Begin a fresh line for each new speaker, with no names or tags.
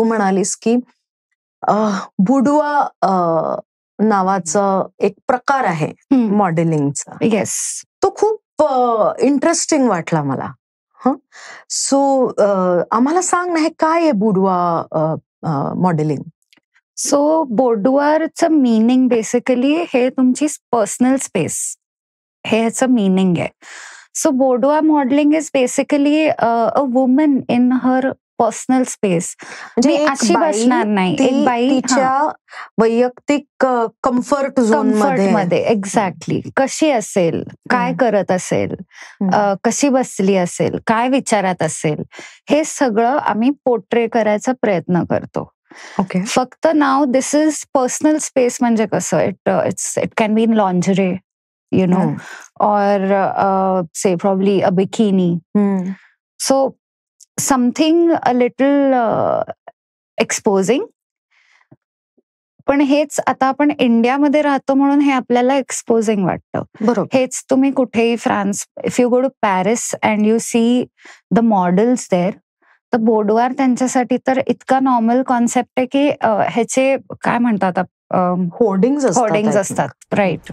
तू म्हणालीस की बुडवा नावाचा एक प्रकार आहे मॉडेलिंगचा.
येस.
तो खूप इंटरेस्टिंग वाटला मला. सो आम्हाला सांग ना, हे काय आहे बुडवा मॉडेलिंग?
सो बोडवारचं मीनिंग बेसिकली हे तुमची पर्सनल स्पेस, हे ह्याचं मीनिंग आहे. So boudoir modelling is basically a woman in her personal space.
म्हणजे
अशी बसणार नाही, एक बाई
तिच्या वैयक्तिक कम्फर्ट झोन मध्ये
एक्झॅक्टली कशी असेल, काय करत असेल, कशी बसली असेल, काय विचारात असेल, हे सगळं आम्ही पोर्ट्रे करायचा प्रयत्न करतो.
ओके.
फक्त now this is personal space म्हणजे कसं, it can be in lingerie, you know, or say probably a bikini. So something a little exposing. पण हेच आता आपण इंडियामध्ये राहतो म्हणून हे आपल्याला एक्सपोजिंग वाटतं.
बरोबर.
हेच तुम्ही कुठेही France, if you go to Paris and you see the models there, तर बोडवार त्यांच्यासाठी तर इतका नॉर्मल कॉन्सेप्ट आहे की ह्याचे काय म्हणतात,
होर्डिंग्ज
असतात. राईट.